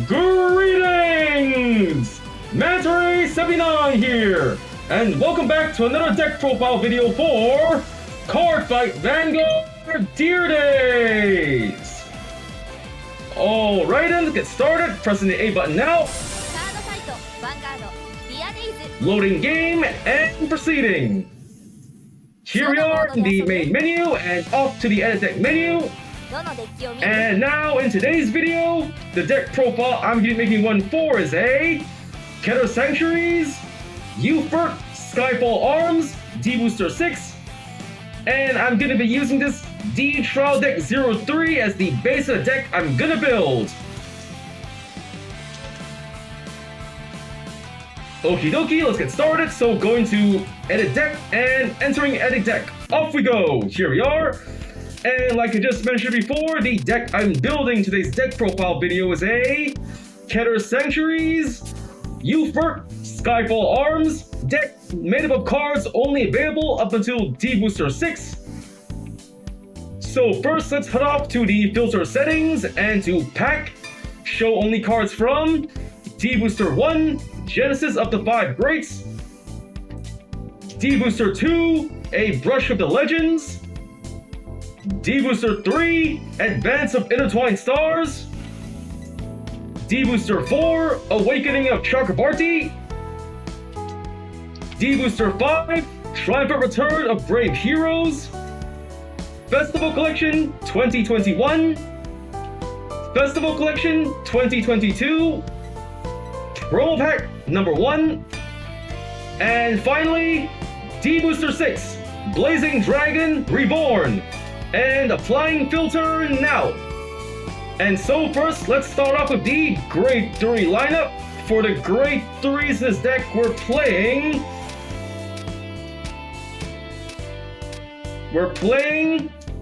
Greetings! Mantary79 here, and welcome back to another deck profile video for Cardfight Vanguard Deer Days! Alright, then let's get started. Pressing the A button now. Cardfight Vanguard Deer Days. Loading game and proceeding. Here we are in the main menu and off to the edit deck menu. And now in today's video, the deck profile I'm going to be making one for is a Keter Sanctuaries, Youthberk, Skyfall Arms, D-BT06, and I'm going to be using this D-BT03 as the base of the deck I'm going to build. Okie dokie, let's get started. So going to edit deck and entering edit deck. Off we go. Here we are. And like I just mentioned before, the deck I'm building today's deck profile video is a Keter Sanctuaries, Youthberk, Skyfall Arms deck made up of cards only available up until D-BT06. So first, let's head off to the filter settings and to pack, show only cards from D-BT1, Genesis up to 5 Greats, D-BT2, a Brush of the Legends, D-BT3, Advance of Intertwined Stars, D-BT4, Awakening of Chakrabarti, D-BT5, Triumphant Return of Brave Heroes, Festival Collection 2021, Festival Collection 2022, Promo Pack number 1, and finally, D-BT6, Blazing Dragon Reborn. And applying filter now. And so first, let's start off with the Grade 3 lineup. For the Grade 3s in this deck, we're playing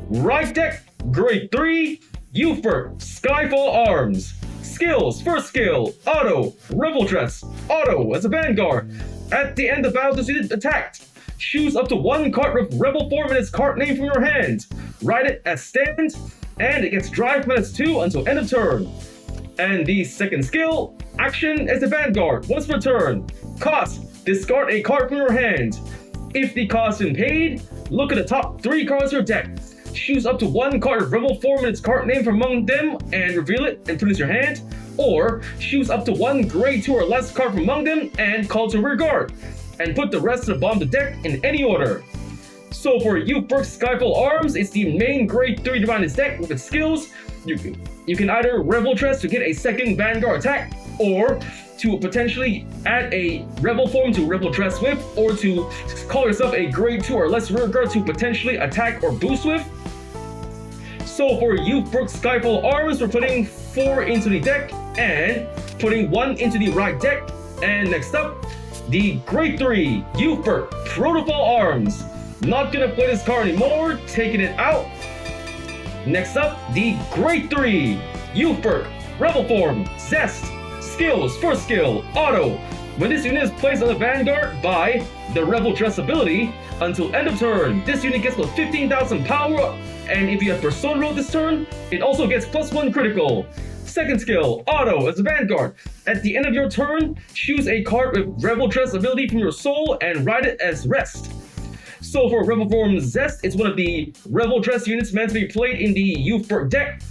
right deck, Grade 3, Youthberk, Skyfall Arms. Skills, first skill, auto, Overdress, auto as a Vanguard. At the end of battle, this unit attacked. Choose up to one card with Rebel form in its card name from your hand. Write it as stand, and it gets drive -2 until end of turn. And the second skill, action as a Vanguard. Once per turn, cost, discard a card from your hand. If the cost is paid, look at the top 3 cards of your deck. Choose up to one card with Rebel form in its card name from among them and reveal it and put it in your hand. Or choose up to one grade 2 or less card from among them and call to rear guard. And put the rest of the bottom of the deck in any order. So for Youthberk Skyfall Arms, it's the main grade 3 to run this deck with its skills. You can either Overdress to get a second Vanguard attack, or to potentially add a Rebel form to Overdress with, or to call yourself a grade 2 or less rear guard to potentially attack or boost with. So for Youthberk Skyfall Arms, we're putting 4 into the deck and putting 1 into the right deck. And next up, the Grade 3 Youthberk Protocol Arms. Not gonna play this card anymore, taking it out. Next up, the Grade 3 Youthberk Rebel Form Zest. Skills, first skill, auto. When this unit is placed on the Vanguard by the Overdress ability, until end of turn, this unit gets plus 15,000 power, and if you have Persona Road this turn, it also gets +1 critical. Second skill, auto as a Vanguard. At the end of your turn, choose a card with Overdress ability from your soul and write it as rest. So for Rebel Form Zest, it's one of the Overdress units meant to be played in the Youthberk deck.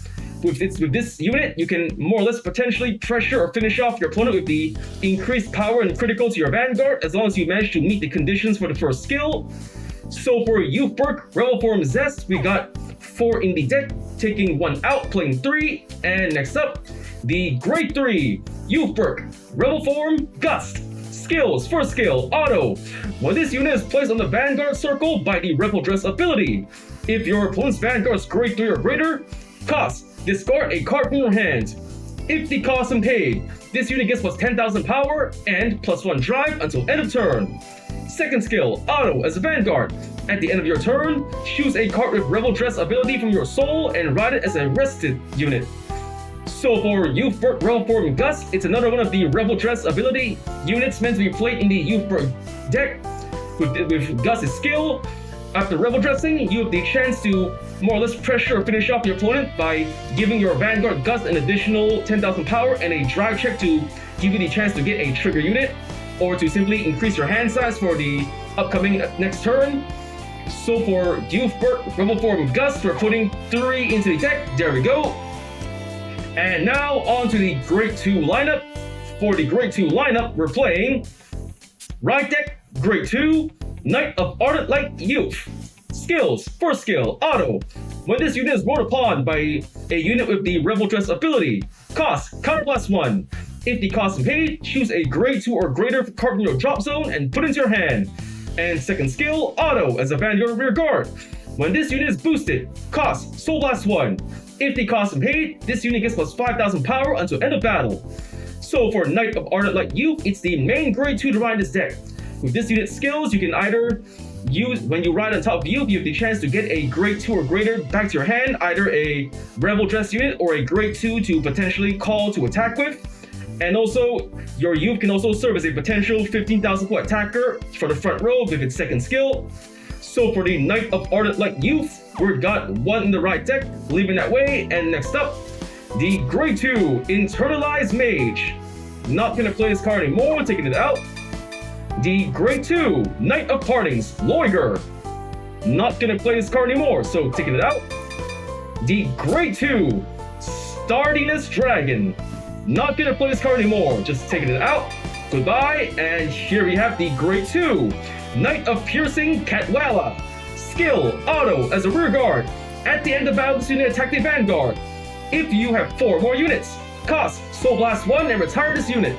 With this unit, you can more or less potentially pressure or finish off your opponent with the increased power and critical to your Vanguard, as long as you manage to meet the conditions for the first skill. So for Youthberk Rebel Form Zest, we got 4 in the deck, taking 1 out, playing 3. And next up, the Grade 3 Youthberk Rebel Form Gust. Skills, first skill, auto. When this unit is placed on the Vanguard circle by the Overdress ability, if your opponent's Vanguard is Grade 3 or greater, cost, discard a card from your hand. If the cost is paid, this unit gets plus 10,000 power and +1 drive until end of turn. Second skill, auto as a Vanguard. At the end of your turn, choose a card with Overdress ability from your soul and write it as a rested unit. So for Youthberk Rebel Form Gust, it's another one of the Overdress ability units meant to be played in the Youthberk deck. With Gust's skill, after Rebel Dressing, you have the chance to more or less pressure or finish off your opponent by giving your Vanguard Gust an additional 10,000 power and a drive check to give you the chance to get a trigger unit, or to simply increase your hand size for the upcoming next turn. So for Youthberk Rebel Form Gust, we're putting 3 into the deck. There we go. And now on to the Grade 2 lineup. For the Grade 2 lineup, we're playing Ride Deck, Grade 2, Knight of Ardent Light Youth. Skills, first skill, auto. When this unit is rolled upon by a unit with the Overdress ability, cost, counterblast 1. If the cost is paid, choose a Grade 2 or greater card from your drop zone and put into your hand. And second skill, auto, as a Vanguard rear guard. When this unit is boosted, cost, Soul Blast 1. If the cost is paid, this unit gets plus 5,000 power until end of battle. So for Knight of Ardent Light Youth, it's the main Grade 2 to ride this deck. With this unit's skills, you can either use, when you ride on top of Youth, you have the chance to get a Grade 2 or greater back to your hand, either a Overdress unit or a Grade 2 to potentially call to attack with. And also, your Youth can also serve as a potential 15,000 point attacker for the front row with its second skill. So for the Knight of Ardent Light Youth, we've got 1 in the right deck, leaving that way. And next up, the Grade 2 Internalized Mage. Not gonna play this card anymore, taking it out. The Grade 2 Knight of Partings Loiger. Not gonna play this card anymore, so taking it out. The Grade 2 Stardiness Dragon. Not gonna play this card anymore, just taking it out. Goodbye, and here we have the Grade 2 Knight of Piercing Catwalla. Skill, auto, as a rear guard. At the end of battle, this unit attack the Vanguard. If you have 4 more units, cost, Soul Blast 1 and retire this unit.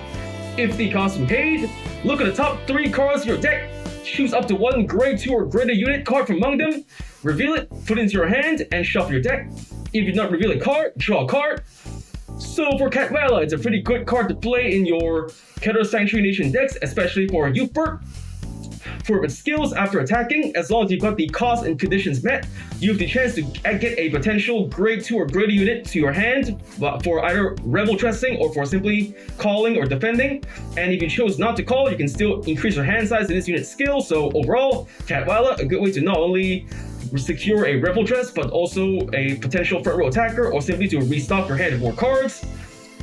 If the cost is paid, look at the top 3 cards of your deck. Choose up to 1 Grade 2 or greater unit card from among them. Reveal it, put it into your hand, and shuffle your deck. If you do not reveal a card, draw a card. So for Catwalla, it's a pretty good card to play in your Keter Sanctuary Nation decks, especially for Youthberk. For its skills after attacking, as long as you've got the cost and conditions met, you have the chance to get a potential Grade 2 or greater unit to your hand for either Rebel Dressing or for simply calling or defending. And if you chose not to call, you can still increase your hand size in this unit's skill. So overall, Catwalla, a good way to not only secure a Rebel Dress, but also a potential front row attacker, or simply to restock your hand with more cards.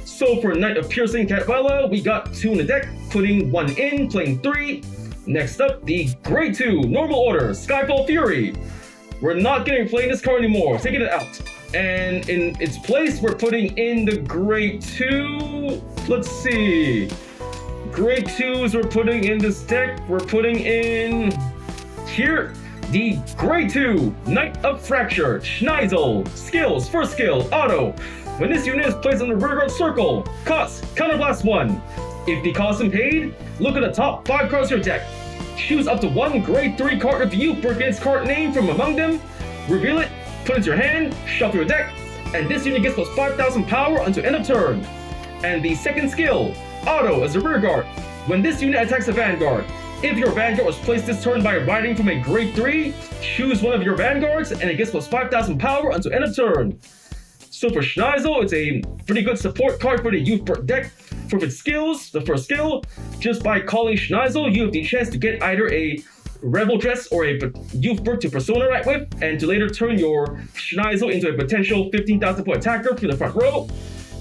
So for Knight of Piercing Catwalla, we got 2 in the deck, putting 1 in, playing 3. Next up, the Grade 2 Normal Order Skyfall Fury. We're not going to be playing this card anymore, taking it out. And in its place, we're putting in the Grade 2. Let's see. Grade 2s we're putting in this deck. We're putting in here the Grade 2 Knight of Fracture Schneisel. Skills, first skill, auto. When this unit is placed on the rear guard circle, cost, counterblast 1. If the cost is paid, look at the top 5 cards of your deck. Choose up to 1 Grade 3 card of Youthberk and its card name from among them. Reveal it, put it into your hand, shuffle your deck, and this unit gets plus 5,000 power until end of turn. And the second skill, auto, as a rear guard. When this unit attacks a Vanguard, if your Vanguard was placed this turn by riding from a Grade 3, choose one of your Vanguards and it gets plus 5,000 power until end of turn. So for Schneisel, it's a pretty good support card for the Youthberk deck. For its skills, the first skill, just by calling Schneisel, you have the chance to get either a Rebel Dress or a Youthberk to Persona right with, and to later turn your Schneisel into a potential 15,000 point attacker from the front row.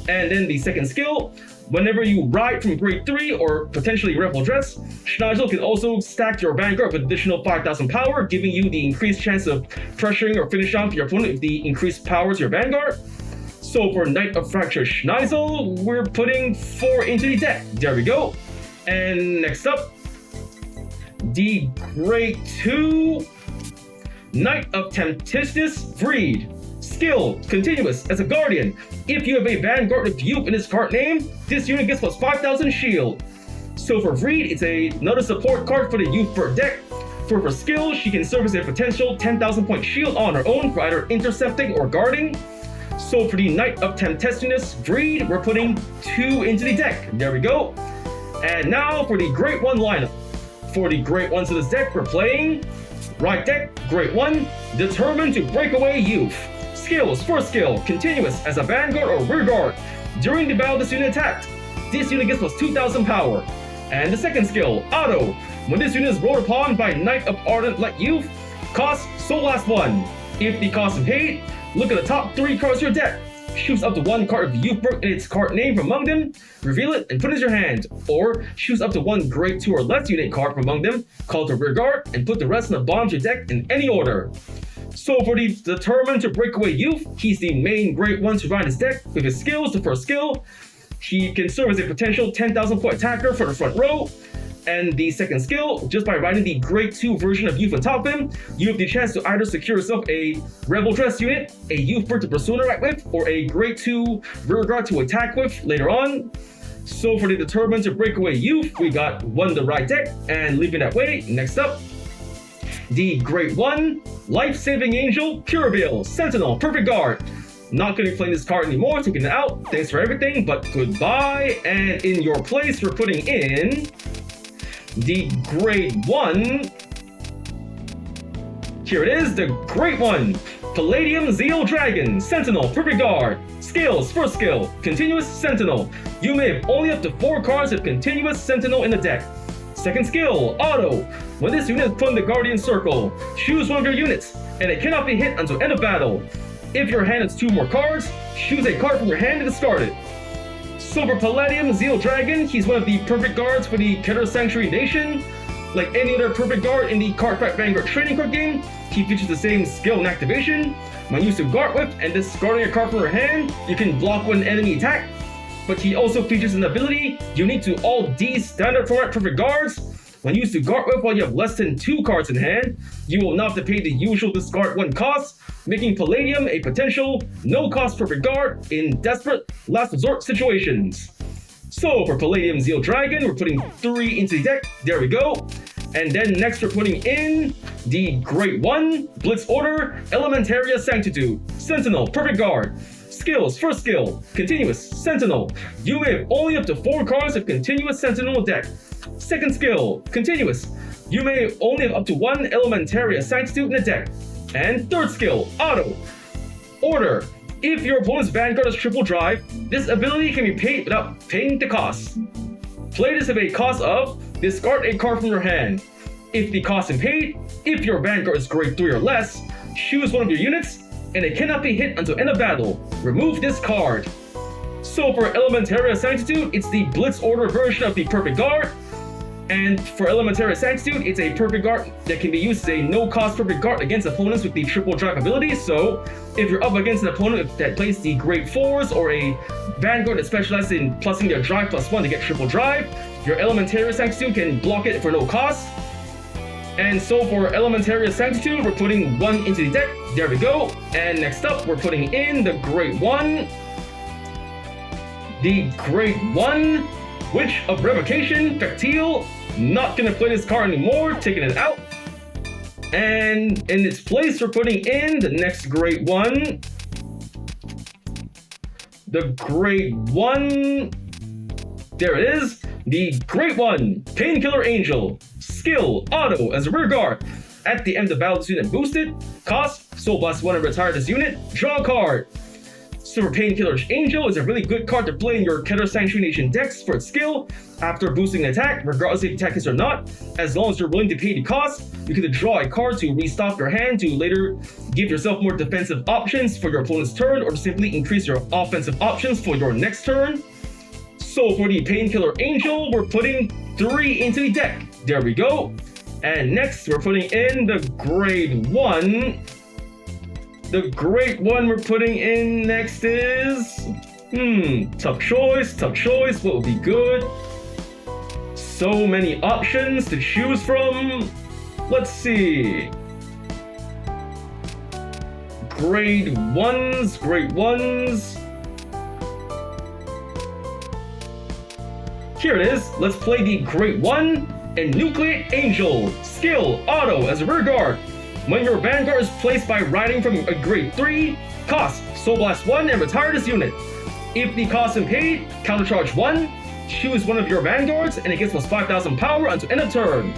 And then the second skill, whenever you ride from Grade 3 or potentially Rebel Dress, Schneisel can also stack your Vanguard with additional 5,000 power, giving you the increased chance of pressuring or finish off your opponent with the increased power to your Vanguard. So for Knight of Fracture Schneisel, we're putting 4 into the deck. There we go. And next up, the Grade 2 Knight of Temptitious Freed. Skill, continuous, as a guardian. If you have a Vanguard with Youth in its card name, this unit gets plus 5,000 shield. So for Freed, it's another support card for the Youthberk deck. For her skill, she can serve as a potential 10,000 point shield on her own for either intercepting or guarding. So for the Knight of Temptitious Breed, we're putting 2 into the deck. There we go. And now for the Grade 1 lineup. For the Grade 1s of this deck, we're playing Right Deck, Grade 1, Determined to Break Away Youth. Skills, first skill, continuous, as a Vanguard or rear guard. During the battle this unit attacked, this unit gets plus 2,000 power. And the second skill, auto. When this unit is rolled upon by Knight of Ardent Light Youth, cost Soul Blast 1. If the cost is paid, look at the top 3 cards of your deck. Choose up to 1 card of the Youthberk and its card name from among them, reveal it and put it in your hand. Or choose up to 1 grade 2 or less unit card from among them, call it the rear guard, and put the rest in the bottom of your deck in any order. So for the determined to breakaway youth, he's the main grade 1 to ride his deck. With his skills, the first skill, he can serve as a potential 10,000 point attacker for the front row. And the second skill, just by riding the grade 2 version of Youth on top of him, you have the chance to either secure yourself a Overdress unit, a Youthberk to Persona right with, or a grade 2 rear guard to attack with later on. So for the determined to breakaway youth, we got 1 to ride deck, and leaving that way, next up, the grade 1 life-saving angel, Curable, Sentinel, perfect guard. Not going to be playing this card anymore, taking it out, thanks for everything, but goodbye. And in your place, we're putting in the grade 1, here it is, the great one, Palladium Zeal Dragon, Sentinel, perfect guard. Skills, first skill, Continuous Sentinel. You may have only up to 4 cards of Continuous Sentinel in the deck. Second skill, Auto. When this unit is put in the Guardian Circle, choose one of your units, and it cannot be hit until end of battle. If your hand has 2 more cards, choose a card from your hand and discard it. So for Palladium Zeal Dragon, he's one of the perfect guards for the Keter Sanctuary Nation. Like any other perfect guard in the Cardfight Vanguard trading card game, he features the same skill and activation. When used to guard with and discarding a card from your hand, you can block one enemy attack. But he also features an ability unique to all D standard format perfect guards. When used to guard with while you have less than 2 cards in hand, you will not have to pay the usual discard 1 cost, making Palladium a potential no-cost perfect guard in desperate last resort situations. So for Palladium Zeal Dragon, we're putting 3 into the deck, there we go. And then next we're putting in the Great 1, Blitz Order, Elementaria Sanctitude, Sentinel, perfect guard. Skills, first skill, Continuous Sentinel. You may have only up to 4 cards of Continuous Sentinel deck. Second skill, Continuous. You may only have up to 1 Elementaria Sanctitude in the deck. And third skill, Auto. Order. If your opponent's Vanguard has triple drive, this ability can be paid without paying the cost. Play this with a cost of discard a card from your hand. If the cost is paid, if your Vanguard is grade 3 or less, choose one of your units, and it cannot be hit until end of battle. Remove this card. So for Elementaria Sanctitude, it's the Blitz Order version of the Perfect Guard. And for Elementaria Sanctitude, it's a perfect guard that can be used as a no-cost perfect guard against opponents with the triple drive ability. So if you're up against an opponent that plays the grade 4s or a Vanguard that specializes in plussing their drive +1 to get triple drive, your Elementaria Sanctitude can block it for no cost. And so for Elementaria Sanctitude, we're putting 1 into the deck. There we go. And next up, we're putting in the Great 1. The Great 1, Witch of Revocation, Factile. Not gonna play this card anymore, taking it out. And in its place, we're putting in the next Great 1. The Great 1, there it is. The Great 1, Painkiller Angel. Skill, Auto, as a rear guard. At the end of the battle, this unit boosted. Cost, Soul Blast 1 and retire this unit. Draw a card. Super Painkiller Angel is a really good card to play in your Keter Sanctuary Nation decks for its skill. After boosting an attack, regardless if the attack is or not, as long as you're willing to pay the cost, you can draw a card to restock your hand to later give yourself more defensive options for your opponent's turn, or to simply increase your offensive options for your next turn. So for the Painkiller Angel, we're putting 3 into the deck. There we go. And next, we're putting in the Grade 1. The Great 1 we're putting in next is... tough choice. What would be good? So many options to choose from. Let's see. Grade 1s. Here it is. Let's play the Great 1 and Nucleate Angel. Skill, Auto, as a rear guard. When your Vanguard is placed by riding from a grade 3, cost, Soul Blast 1 and retire this unit. If the cost is paid, countercharge 1, choose one of your Vanguards and it gets plus 5,000 power until end of turn.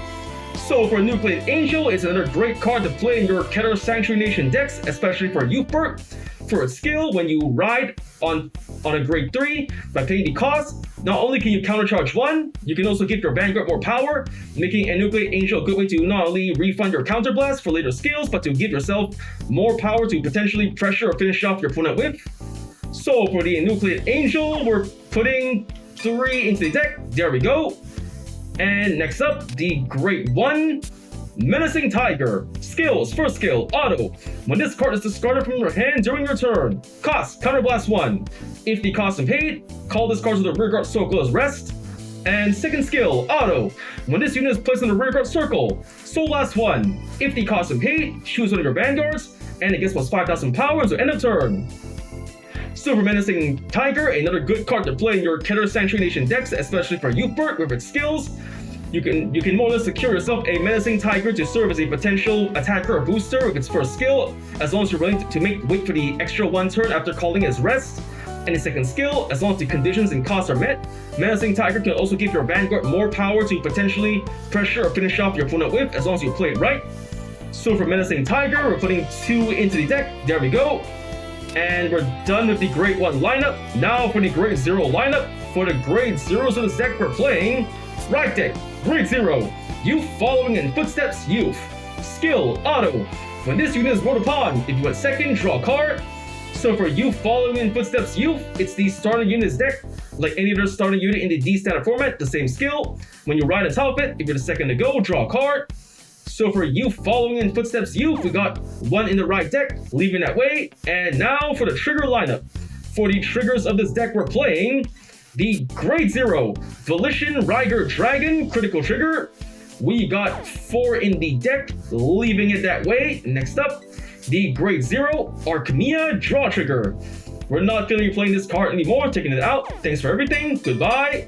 So for Nucleate Angel, it's another great card to play in your Keter Sanctuary Nation decks, especially for Youthberk. For its skill, when you ride on a grade 3 by paying the cost, not only can you countercharge 1, you can also give your Vanguard more power, making a Nucleate Angel a good way to not only refund your counterblast for later skills, but to give yourself more power to potentially pressure or finish off your opponent with. So for the Nucleate Angel, we're putting 3 into the deck. There we go. And next up, the Grade 1 Menacing Tiger. Skills, first skill, auto. When this card is discarded from your hand during your turn, cost, counterblast 1. If the cost is paid, call this card to the rearguard circle as rest. And second skill, auto. When this unit is placed in the rearguard circle, soul blast 1. If the cost is paid, choose one of your vanguards, and it gets plus 5,000 power until end of turn. Super Menacing Tiger, another good card to play in your Keter Sanctuary Nation decks, especially for Youthberk with its skills. You can more or less secure yourself a Menacing Tiger to serve as a potential attacker or booster with its first skill, as long as you're willing to wait for the extra 1 turn after calling as rest. And the second skill, as long as the conditions and costs are met, Menacing Tiger can also give your Vanguard more power to potentially pressure or finish off your opponent with, as long as you play it right. So for Menacing Tiger, we're putting 2 into the deck. There we go. And we're done with the Grade 1 lineup. Now for the Grade 0 lineup. For the Grade 0s of this deck, we're playing Right Deck, Grade 0, Youth following in footsteps, Youth. Skill, auto. When this unit is rolled upon, if you went second, draw a card. So for Youth following in footsteps, Youth, it's the starting unit's deck. Like any other starting unit in the D standard format, the same skill. When you ride on top of it, if you're the second to go, draw a card. So for Youth following in footsteps, Youth, we got 1 in the right deck, leaving that way. And now for the trigger lineup. For the triggers of this deck, we're playing the Grade 0 Volition Riger Dragon critical trigger. We got 4 in the deck, leaving it that way. Next up, the Grade 0 Archemia Draw Trigger. We're not going to be playing this card anymore, taking it out. Thanks for everything, goodbye.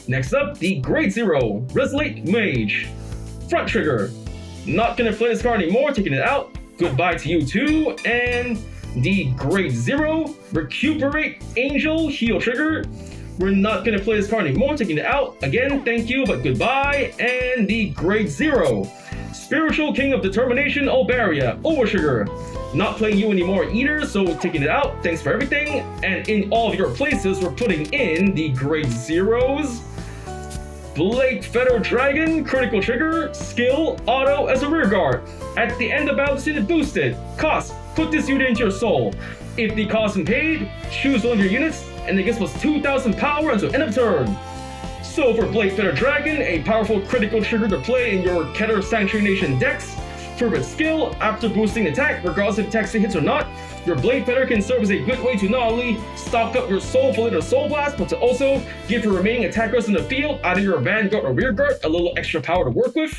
Next up, the Grade 0 Resolute Mage Front Trigger. Not going to play this card anymore, taking it out. Goodbye to you too. And the Grade 0 Recuperate Angel Heal Trigger. We're not going to play this card anymore, taking it out. Again, thank you, but goodbye. And the Grade 0 Spiritual King of Determination Alberia Overtrigger. Not playing you anymore either, so taking it out. Thanks for everything. And in all of your places, we're putting in the Grade 0s. Blade Feather Dragon critical trigger, skill, auto as a rearguard. At the end of battle, see it boosted. Cost, put this unit into your soul. If the cost is paid, choose one of your units, and it gets plus 2,000 power until end of turn. So for Blade Feather Dragon, a powerful critical trigger to play in your Keter Sanctuary Nation decks. For its skill, after boosting attack, regardless if attack hits or not, your Blade Feather can serve as a good way to not only stock up your soul for later soul blast, but to also give your remaining attackers in the field, either your Vanguard or Rearguard, a little extra power to work with.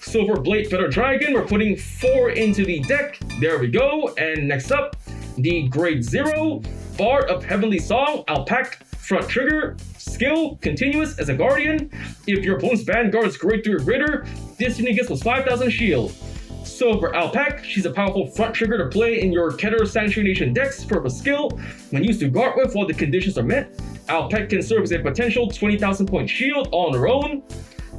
So for Blade Feather Dragon, we're putting 4 into the deck. There we go. And next up, the Grade 0 Bard of Heavenly Song Alpac Front Trigger. Skill, continuous as a guardian. If your opponent's Vanguard is Grade 3 or greater, this unit gets plus 5,000 shield. So for Alpac, she's a powerful front trigger to play in your Keter Sanctuary Nation decks for a skill. When used to guard with while the conditions are met, Alpac can serve as a potential 20,000 point shield on her own.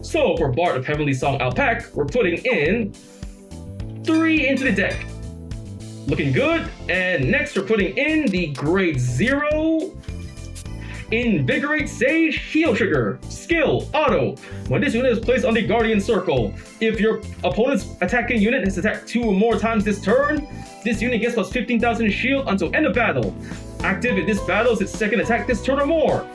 So for Bard of Heavenly Song Alpac, we're putting in 3 into the deck. Looking good. And next we're putting in the Grade 0 Invigorate Sage Heal Trigger. Skill, auto. When this unit is placed on the Guardian Circle, if your opponent's attacking unit has attacked 2 or more times this turn, this unit gets plus 15,000 shield until end of battle. Active if this battle is its second attack this turn or more.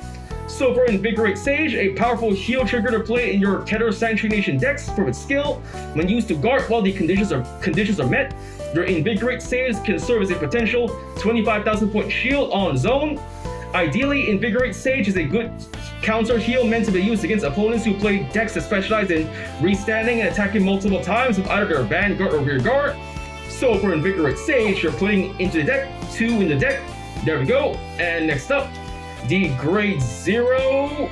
So for Invigorate Sage, a powerful heal trigger to play in your Keter Sanctuary Nation decks for its skill. When used to guard while the conditions are met, your Invigorate Sage can serve as a potential 25,000 point shield on zone. Ideally, Invigorate Sage is a good counter heal meant to be used against opponents who play decks that specialize in restanding and attacking multiple times with either their Vanguard or Rearguard. So for Invigorate Sage, you're putting into the deck 2 in the deck. There we go. And next up, the Grade 0.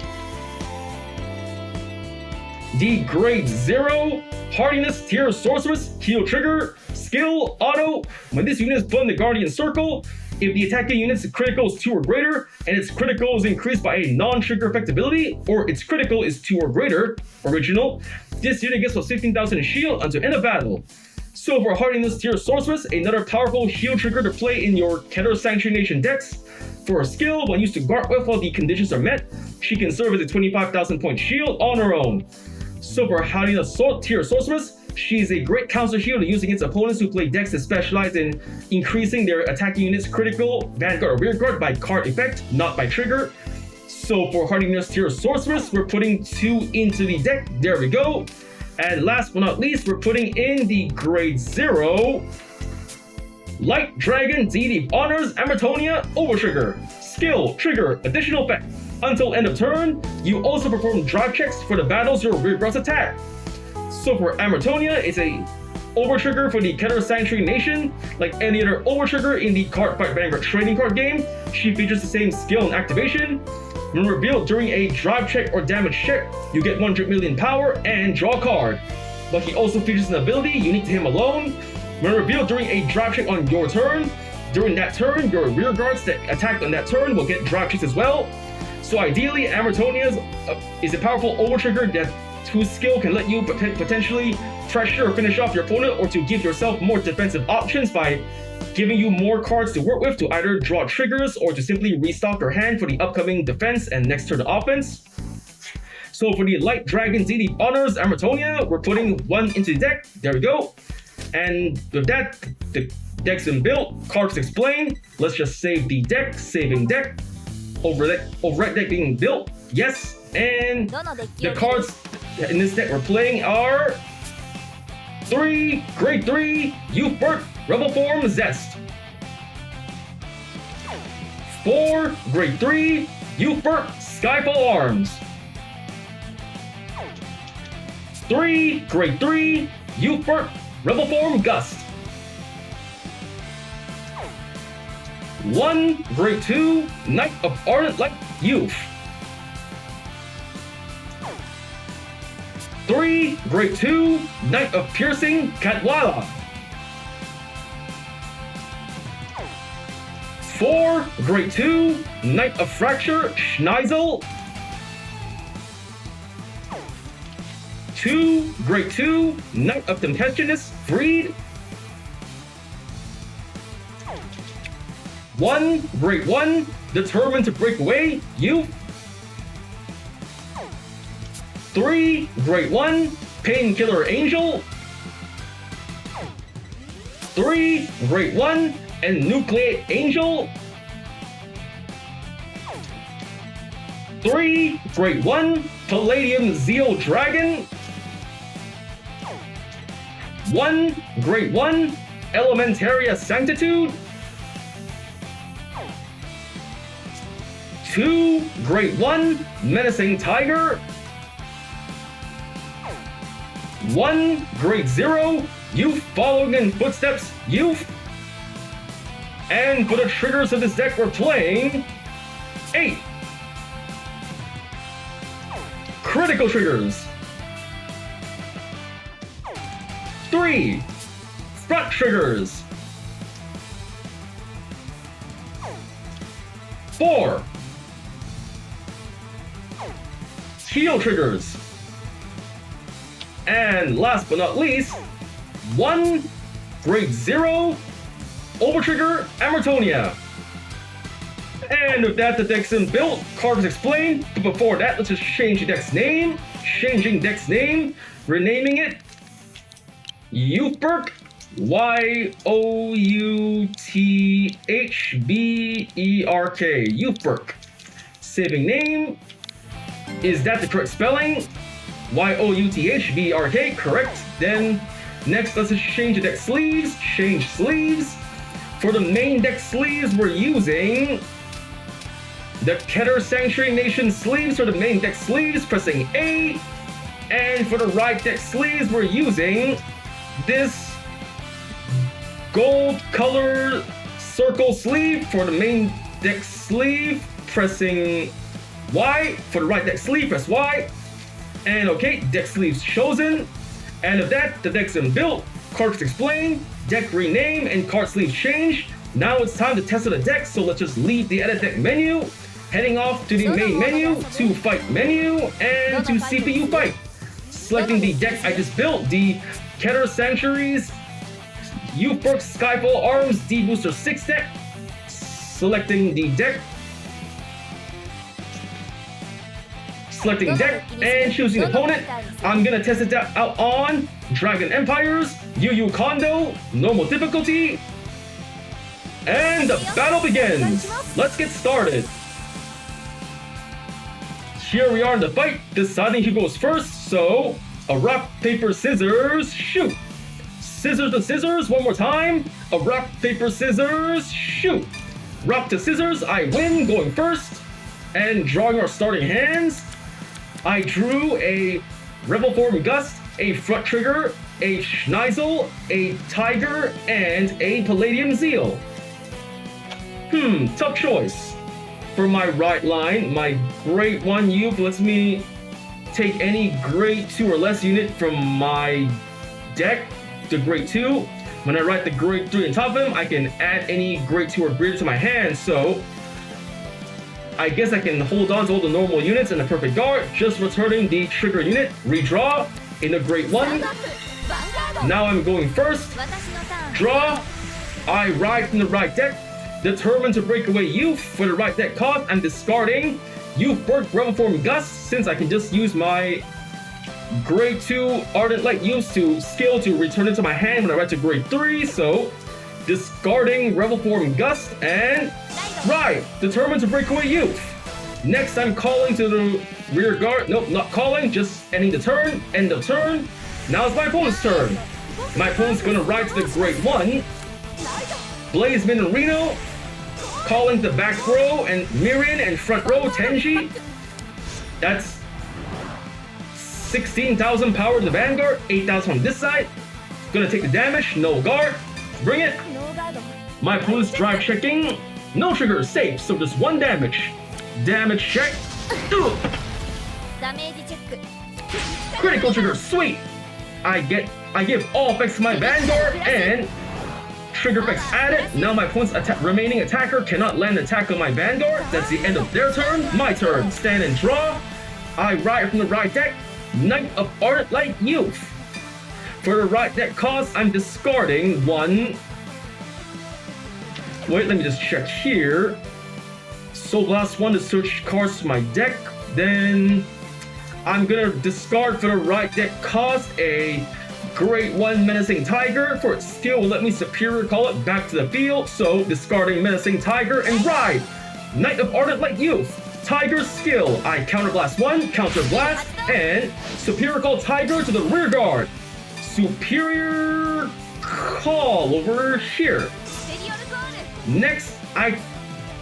The Grade 0 Hardiness Tier Sorceress Heal Trigger. Skill, auto. When this unit is put in the Guardian Circle, if the attacking unit's critical is 2 or greater, and its critical is increased by a non-trigger effect ability, or its critical is 2 or greater, original, this unit gets plus 15,000 shield until end of battle. So for Hardiness Tier Sorceress, another powerful heal trigger to play in your Keter Sanctuary Nation decks. For a skill, when used to guard with while the conditions are met, she can serve as a 25,000 point shield on her own. So for Hardiness Tier Sorceress, she is a great counter heal to use against opponents who play decks that specialize in increasing their attacking units' critical, Vanguard, or Rearguard by card effect, not by trigger. So for Hardiness Tier Sorceress, we're putting 2 into the deck. There we go. And last but not least, we're putting in the Grade 0 Light Dragon Deity of Honors Amatonia Overtrigger. Skill, trigger, additional effect. Until end of turn, you also perform drive checks for the battles your Rearguards attack. So for Amatonia, it's a overtrigger for the Keter Sanctuary Nation. Like any other overtrigger in the Cardfight Vanguard trading card game, she features the same skill and activation. When revealed during a drive check or damage check, you get 100 million power and draw a card. But he also features an ability unique to him alone. When revealed during a drive check on your turn, during that turn, your Rearguards that attacked on that turn will get drive checks as well. So ideally, Amatonia is a powerful overtrigger whose skill can let you potentially pressure or finish off your opponent, or to give yourself more defensive options by giving you more cards to work with to either draw triggers or to simply restock your hand for the upcoming defense and next turn offense. So for the Light Dragon Deity Honors Amatonia, we're putting 1 into the deck. There we go. And with that, the deck's been built, cards explained. Let's just save the deck, saving deck. Override deck being built, yes. And the cards in this deck we're playing are 3 Grade 3 Youthberk Rebel Form Zest, 4 Grade 3 Youthberk Skyfall Arms, 3 Grade 3 Youthberk Rebel Form Gust, 1 Grade 2 Knight of Ardent Light Youth, 3 Grade 2 Knight of Piercing Katwala, 4 Grade 2 Knight of Fracture Schneisel, 2 Grade 2 Knight of Tempestuous Freed, 1 Grade 1 Determined to Break Away Youth, 3 Grade 1 Painkiller Angel, 3 Grade 1 and Nucleate Angel, 3 Grade 1 Palladium Zeal Dragon, 1 Grade 1 Elementaria Sanctitude, 2 Grade 1 Menacing Tiger, 1 Grade 0 Youth Following in Footsteps Youth. And for the triggers of this deck, we're playing 8 critical triggers, 3 front triggers, 4 heal triggers, and last but not least, 1 Grade 0 Overtrigger Amatonia. And with that, the deck's been built, cards explained. But before that, let's just change the deck's name. Changing deck's name, renaming it Youthberk, Youthberk. Youthberk. Saving name. Is that the correct spelling? Youthberk, correct. Then next, let's just change the deck sleeves. Change sleeves. For the main deck sleeves, we're using the Keter Sanctuary Nation sleeves for the main deck sleeves, pressing A. And for the right deck sleeves, we're using this gold color circle sleeve for the main deck sleeve, pressing Y. For the right deck sleeve, press Y. And okay, deck sleeves chosen. And with that, the deck's been built, cards explained, deck rename, and card sleeves changed. Now it's time to test out the deck, so let's just leave the edit deck menu, heading off to the main menu, to fight menu, and to CPU fight. Selecting the deck I just built, the Keter Sanctuaries Youthberk Skyfall Arms D-BT06 deck. Selecting the deck. Selecting deck and choosing opponent. I'm gonna test it out on Dragon Empires, Yu Kondo, normal difficulty. And the battle begins. Let's get started. Here we are in the fight, deciding who goes first. So, a rock, paper, scissors, shoot. Scissors to scissors, one more time. A rock, paper, scissors, shoot. Rock to scissors, I win, going first. And drawing our starting hands, I drew a Rebel Form Gust, a Front Trigger, a Schneisel, a Tiger, and a Palladium Zeal. Tough choice. For my right line, my Grade 1 Youth lets me take any Grade 2 or less unit from my deck to Grade 2. When I write the Grade 3 on top of him, I can add any Grade 2 or greater to my hand, so I guess I can hold on to all the normal units in the perfect guard, just returning the trigger unit, redraw, in a Grade 1. Now I'm going first, draw, I ride from the right deck, determined to break away Youth. For the right deck cost, I'm discarding Youthberk Rebel Form Gust, since I can just use my Grade 2 Ardent Light Youth to skill to return it to my hand when I ride to Grade 3, so discarding Rebel Form Gust and ride, determined to break away Youth. Next, I'm calling to the rear guard. Nope, not calling, just ending the turn, end of turn. Now it's my opponent's turn. My opponent's gonna ride to the Grade 1. Blazeman and Reno, calling the back row and Mirian and front row Tenji. That's 16,000 power in the Vanguard, 8,000 on this side. Gonna take the damage, no guard. Bring it. My opponent's drive checking. No trigger, safe, so just 1 damage. Damage check. Critical trigger, sweet. I give all effects to my Vanguard and trigger effects added. Now my opponent's remaining attacker cannot land an attack on my Vanguard. That's the end of their turn. My turn. Stand and draw. I ride from the right deck. Knight of Ardent Light Youth. For the right deck cost, I'm discarding 1. Wait, let me just check here. Soul Blast 1 to search cards to my deck. Then I'm gonna discard for the right deck cost a Grade 1 Menacing Tiger. For its skill will let me superior call it back to the field. So discarding Menacing Tiger and ride. Knight of Ardent Light Youth. Tiger's skill. I counterblast 1, counterblast, and superior call Tiger to the rear guard. Superior call over here. Next, I'm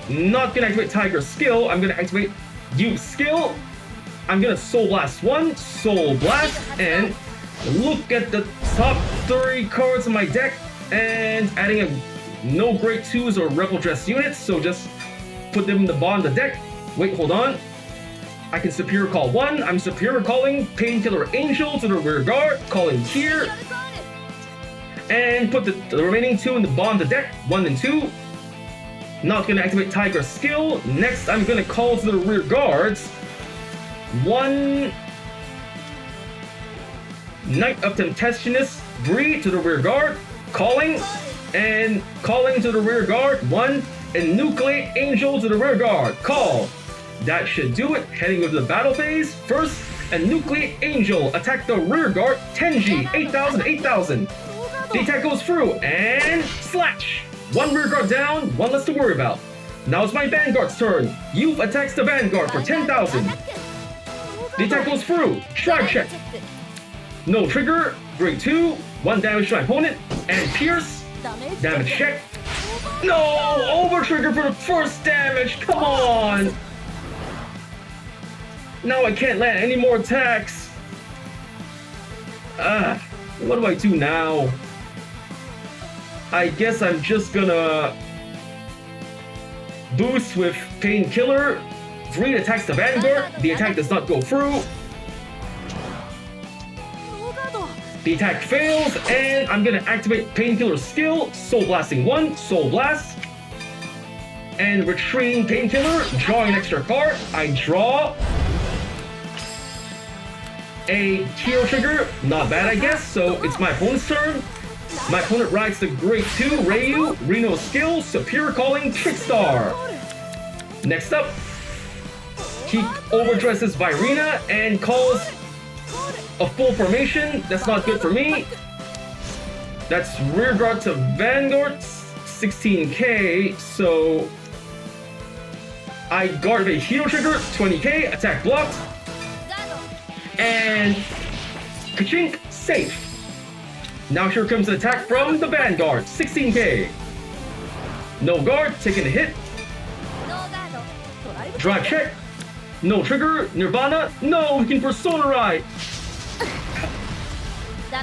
not gonna activate Tiger's skill. I'm gonna activate Youth's skill. I'm gonna Soul Blast 1, Soul Blast, and look at the top 3 cards in my deck and adding no Grade 2s or Rebel Dress units, so just put them in the bottom of the deck. Wait, hold on. I can superior call 1. I'm superior calling Painkiller Angel to the rear guard, calling here. And put the remaining 2 in the bottom of the deck, 1 and 2. Not gonna activate Tiger's skill. Next, I'm gonna call to the rear guards 1 Knight of Tempestuous Breed to the rear guard, calling, and calling to the rear guard 1 Enucleate Angel to the rear guard, call. That should do it. Heading over to the battle phase. First, Enucleate Angel attack the rear guard, Tenji, 8,000, 8,000. The attack goes through and slash. 1 rear guard down, 1 less to worry about. Now it's my Vanguard's turn. Youth attacks the Vanguard for 10,000. The attack goes through. Drive check. No trigger. Grade 2. 1 damage to my opponent. And pierce. Damage check. No! Over trigger for the first damage. Come on. Now I can't land any more attacks. What do I do now? I guess I'm just gonna boost with Painkiller. Reed attacks the Vanguard. The attack does not go through. The attack fails, and I'm gonna activate Painkiller skill. Soul Blasting 1, Soul Blast. And retreating Painkiller, drawing an extra card. I draw a hero trigger. Not bad, I guess. So it's my opponent's turn. My opponent rides the Grade 2 Ryu, Reno skill, Superior Calling, Trickstar. Next up, he overdresses Virina and calls a full formation. That's not good for me. That's rear guard to Vanguard, 16k, so I guard a hero trigger, 20k, attack blocked, and ka-chink, safe. Now here comes an attack from the Vanguard, 16k. No guard, taking a hit. Drive check. No trigger, Nirvana. No, we can Persona Ride.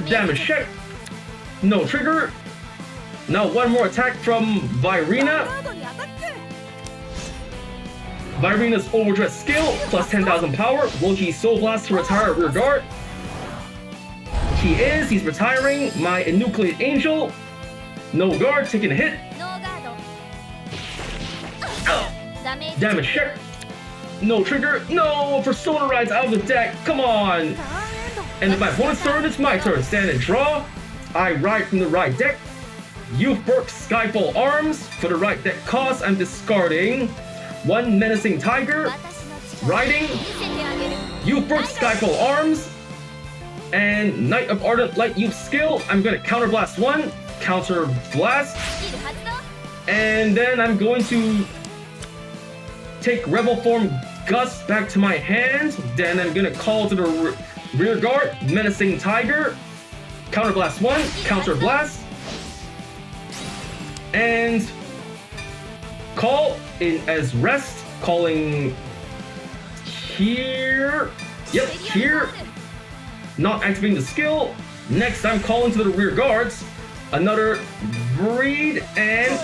Damage check. No trigger. Now one more attack from Virina. Virina's Overdress skill, plus 10,000 power. Will he Soul Blast to retire rear guard? He's retiring my Enucleate Angel. No guard, taking a hit. Damage check. No trigger. No, Persona Rides out of the deck. Come on. And if my opponent's turn, it's my turn. Stand and draw. I ride from the right deck. Youthberk Skyfall Arms. For the right deck cost, I'm discarding one Menacing Tiger. Riding Youthberk Skyfall Arms. And Knight of Ardent Light Youth skill. I'm going to Counter Blast 1. Counter Blast. And then I'm going to take Rebel Form Gust back to my hand. Then I'm going to call to the rear guard Menacing Tiger. Counter Blast 1. Counter Blast. And call in as rest. Calling here. Yep, here. Not activating the skill. Next, I'm calling to the rear guards. Another Breed and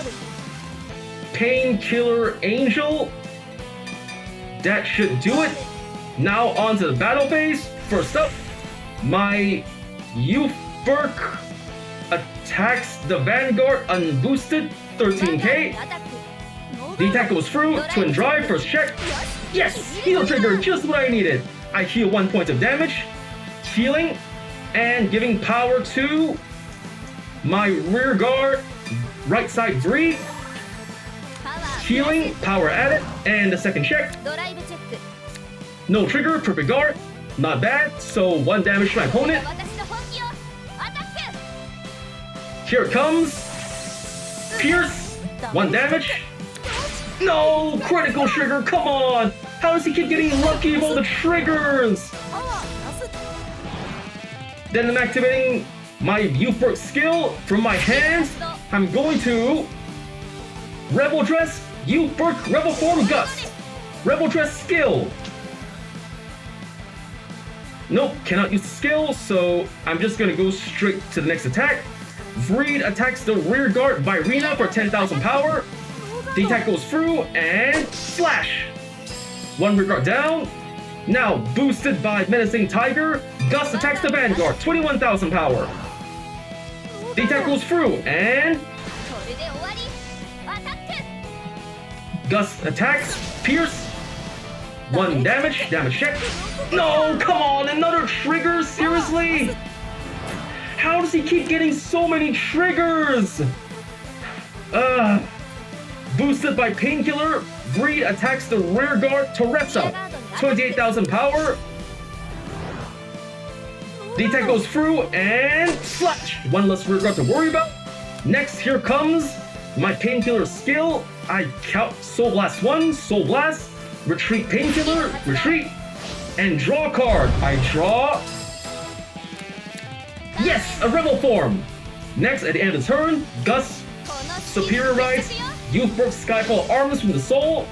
Painkiller Angel. That should do it. Now on to the battle phase. First up, my Youthberk attacks the Vanguard unboosted, 13k. The attack goes through, twin drive, first check. Yes, heal trigger, just what I needed. I heal 1 point of damage, healing, and giving power to my rear guard, right side Breed. Healing, power added, and the second check. No trigger, perfect guard. Not bad, so 1 damage to my opponent. Here it comes. Pierce, 1 damage. No, critical trigger, come on. How does he keep getting lucky with all the triggers? Then I'm activating my Youthberk skill from my hands. I'm going to Rebel Dress, Youthberk Rebel Form Gust. Rebel Dress skill. Nope, cannot use the skill, so I'm just gonna go straight to the next attack. Breed attacks the rear guard Virina for 10,000 power. The attack goes through and slash. 1 rear guard down. Now boosted by Menacing Tiger, Gust attacks the Vanguard, 21,000 power. The attack goes through and Gust attacks, pierce, 1 damage, damage check. No, come on, another trigger, seriously? How does he keep getting so many triggers? Boosted by Painkiller, Breed attacks the rear guard Teresa, 28,000 power. The attack goes through and slash, 1 less rear guard to worry about. Next, here comes my Painkiller skill. I count Soul Blast 1, Soul Blast, retreat Painkiller, retreat, and draw a card. I draw. Yes, a Rebel Form. Next, at the end of the turn, Gus, Superior Rides, Youthberk Skyfall Arms from the Soul.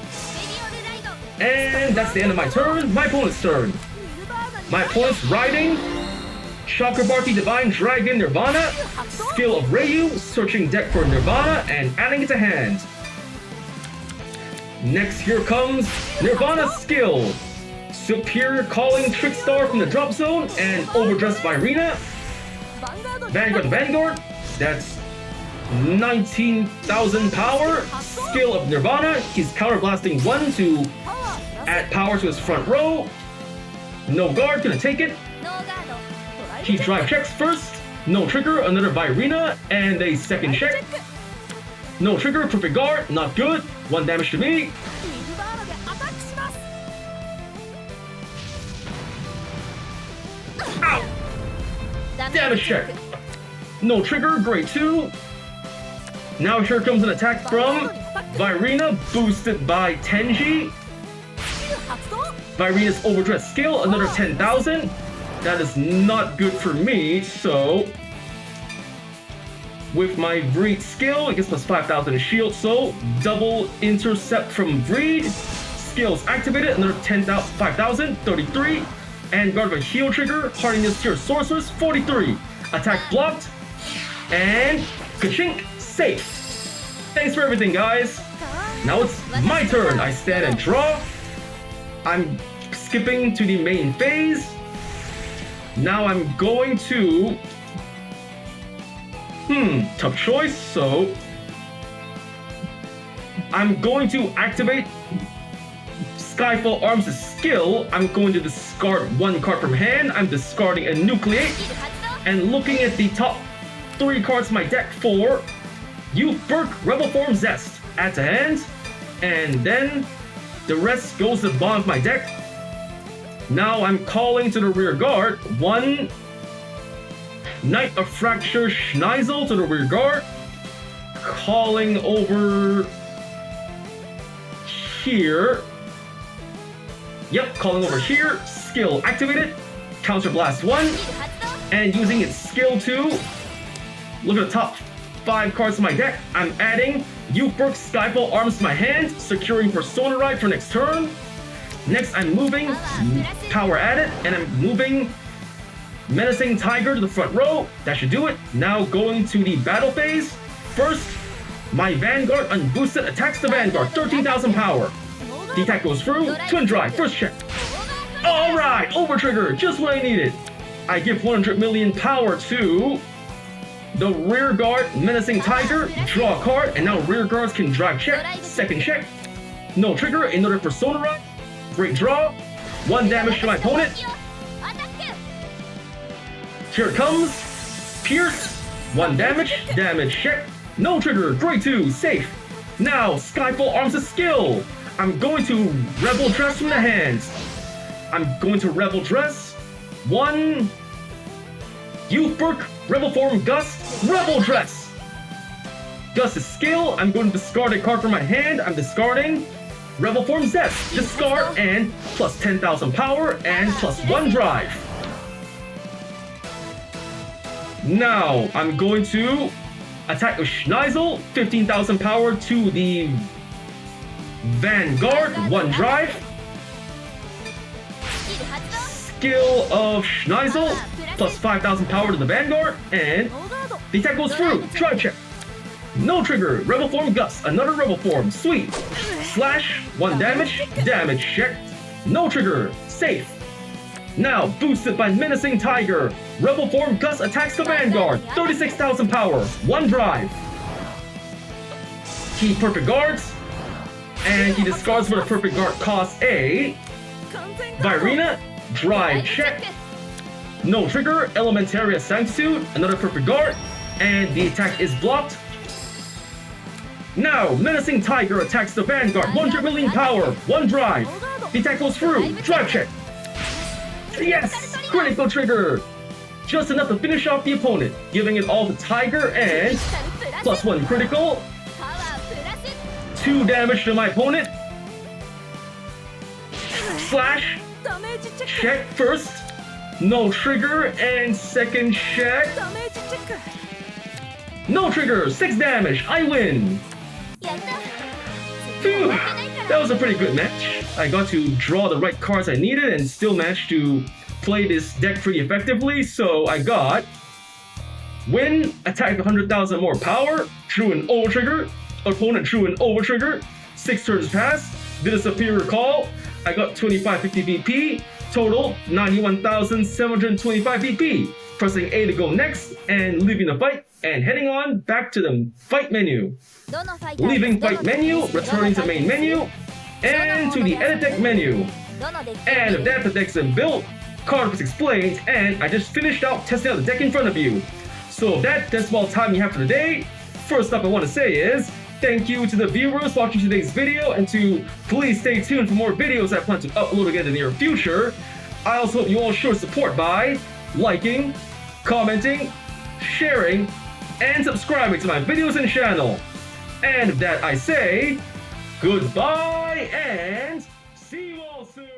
And that's the end of my turn. My opponent's turn. My opponent's riding Chakrabarti Divine Dragon Nirvana, skill of Ryu, searching deck for Nirvana and adding it to hand. Next, here comes Nirvana's skill. Superior Calling Trickstar from the drop zone and Overdress Virina. Vanguard to Vanguard. That's 19,000 power. Skill of Nirvana. He's counterblasting 1 to add power to his front row. No guard, gonna take it. He drive checks first. No trigger, another Virina, and a second check. No trigger, perfect guard, not good. 1 damage to me. ミルバードでアタックします。 Ow! ダ Damage check. No trigger, grade 2. Now here comes an attack from Virina, boosted by Tenji. スキル発動。 Virina's Overdress skill, another 10,000. That is not good for me, so... With my Vreed skill, it gets plus 5,000 shield, so double intercept from Vreed. Skills activated, another 5,000, 33. And guard of a heal trigger, hardiness tier sorceress, 43. Attack blocked, and ka-chink, safe. Thanks for everything, guys. Now it's my turn. I stand and draw. I'm skipping to the main phase. Now I'm going to... tough choice, so... I'm going to activate Skyfall Arms' skill. I'm going to discard 1 card from hand. I'm discarding a Nucleate. スキル発動。 And looking at the top 3 cards in my deck for Youthberk, Rebel Form, Zest. Add to hand. And then the rest goes to the bottom of my deck. Now I'm calling to the rear guard 1 Knight of Fracture Schneisel to the rear guard. Calling over here. Yep, calling over here. Skill activated. Counter Blast 1. スキル発動。 And using its skill to look at the top 5 cards in my deck. I'm adding Youthberk Skyfall Arms to my hand, securing Persona Ride for next turn. Next, I'm moving Power Added, and I'm moving Menacing Tiger to the front row. That should do it. Now going to the battle phase. First, my Vanguard unboosted attacks the Vanguard, 13,000 power. The attack goes through, Twin Drive, first check. Alright, over trigger, just what I needed. I give 100 million power to the rear guard, Menacing Tiger, draw a card, and now rear guards can drive check, second check. No trigger, another Persona Ride, great draw, 1 damage to my opponent. アタック。 Here it comes, Pierce, 1 damage, damage check, no trigger, grade 2, safe. Now, Skyfall Arms' skill. I'm going to Rebel Dress from the hands. I'm going to Rebel Dress. 1 Youthberk, Rebel Form, Gust, Rebel Dress. Gust's skill, I'm going to discard a card from my hand. I'm discarding Rebel Form Zest. Discard and plus 10,000 power and plus 1 drive. Now, I'm going to attack with Schneisel, 15,000 power to the Vanguard, 1 drive. スキル発動。 Skill of Schneisel, plus 5,000 power to the Vanguard, and ノーガード。 the attack goes through. Drive check. No trigger. Rebel Form Gust. Another Rebel Form. Sweet. Slash. 1 damage. Damage check. No trigger. Safe. Now boosted by Menacing Tiger. Rebel Form Gust attacks the Vanguard. 36,000 power. 1 drive. He perfect guards. And he discards for the perfect guard cost a 完全ガード。 Virina. Drive check. No trigger. Elementaria Sanctitude. Another perfect guard. And the attack is blocked. Now, Menacing Tiger attacks the Vanguard. 100 million power. 1 drive. The attack goes through. Drive check. Yes! Critical trigger. Just enough to finish off the opponent. Giving it all to Tiger and プラス。 plus 1 critical. パワープラス。 2 damage to my opponent. Slash. ダメージチェック。 Check first. No trigger. And second check. ダメージチェック。 No trigger. 6 damage. I win. やった。 Phew. That was a pretty good match. I got to draw the right cards I needed and still managed to play this deck pretty effectively. So I got win, attack 100,000 more power, drew an over trigger, opponent drew an over trigger, 6 turns passed, did a superior call, I got 2550 VP, total 91,725 VP. Pressing A to go next and leaving the fight and heading on back to the fight menu. どのファイター Leaving どの fight menu, returning to main menu, and to the edit deck menu. どのデッキ And if that the deck's been built, card was explained, and I just finished out testing out the deck in front of you. So that's all time we have for today. First up, I want to say is thank you to the viewers watching today's video, and to please stay tuned for more videos I plan to upload again in the near future. I also hope you all show support by liking, commenting, sharing, and subscribing to my videos and channel. And with that I say, goodbye and see you all soon!